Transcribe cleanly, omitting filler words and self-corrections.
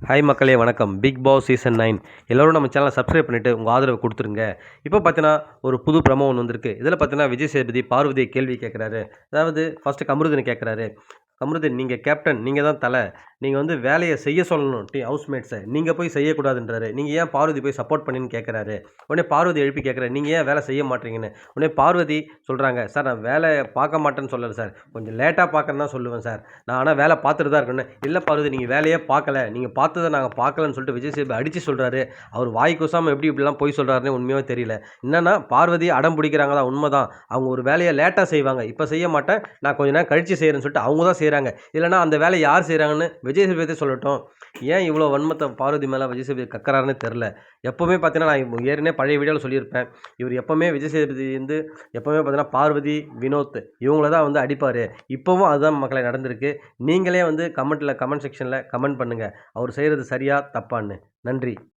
Hi மக்களே வணக்கம். Big Boss season 9 எல்லோரும் நம்ம சேனலை சப்ஸ்கிரைப் பண்ணிவிட்டு உங்கள் ஆதரவை கொடுத்துருங்க. இப்போ பார்த்தீங்கன்னா ஒரு புது ப்ரமோ ஒன்று வந்திருக்கு. இதில் பார்த்தீங்கன்னா விஜய் சேதுபதி பார்வதியை கேள்வி கேட்குறாரு. அதாவது ஃபஸ்ட்டு கமருதீனை கேட்குறாரு. கமருதீன், நீங்கள் கேப்டன், நீங்கள் தான் தலை, நீங்கள் வந்து வேலையை செய்ய சொல்லணும் ஹவுஸ்மேட்ஸை, நீங்கள் போய் செய்யக்கூடாதுன்றாரு. நீங்கள் ஏன் பார்வதி போய் சப்போர்ட் பண்ணின்னு கேட்குறாரு. உடனே பார்வதி எழுப்பி கேட்குறாரு, நீங்கள் ஏன் வேலை செய்ய மாட்டீங்கன்னு. உடனே பார்வதி சொல்கிறாங்க, சார் நான் வேலை பார்க்க மாட்டேன்னு சொல்லலை சார், கொஞ்சம் லேட்டாக பார்க்கறேன்னு தான் சொல்லுவேன் சார், நான் ஆனால் வேலை பார்த்துட்டு தான் இருக்கேன்னு. இல்லை பார்வதி, நீங்கள் வேலையே பார்க்கல, நீங்கள் பார்த்ததை நாங்கள் பார்க்கலன்னு சொல்லிட்டு விஜய் சேதுபதி அடித்து சொல்கிறாரு. அவர் வாய் கூசாமல் எப்படி இப்படிலாம் போய் சொல்கிறாருன்னு உண்மையாக தெரியல. என்னன்னா பார்வதி அடம் பிடிக்கிறாங்க தான், உண்மை தான். அவங்க ஒரு வேலையை லேட்டாக செய்வாங்க, இப்போ செய்ய மாட்டேன், நான் கொஞ்சம் நேரம் கழித்து செய்கிறேன்னு சொல்லிட்டு அவங்க தான் செய்கிறாங்க. இல்லைனா அந்த வேலையை யார் செய்கிறாங்கன்னு விஜய் சேதுபதி சொல்லட்டும். ஏன் இவ்வளோ வன்மத்தை பார்வதி மேலே விஜய் சேதுபதி கக்கறாருன்னு தெரில. எப்போவுமே பார்த்தீங்கன்னா நான் ஏற்கனவே பழைய வீடியோவில் சொல்லியிருப்பேன், இவர் எப்போவுமே விஜய் சேதுபதி வந்து எப்போவுமே பார்த்தீங்கன்னா பார்வதி, வினோத் இவங்கள தான் வந்து அடிப்பார். இப்போவும் அதுதான் மக்களை நடந்திருக்கு. நீங்களே வந்து கமெண்ட் செக்ஷனில் கமெண்ட் பண்ணுங்கள், அவர் செய்கிறது சரியா தப்பான்னு. நன்றி.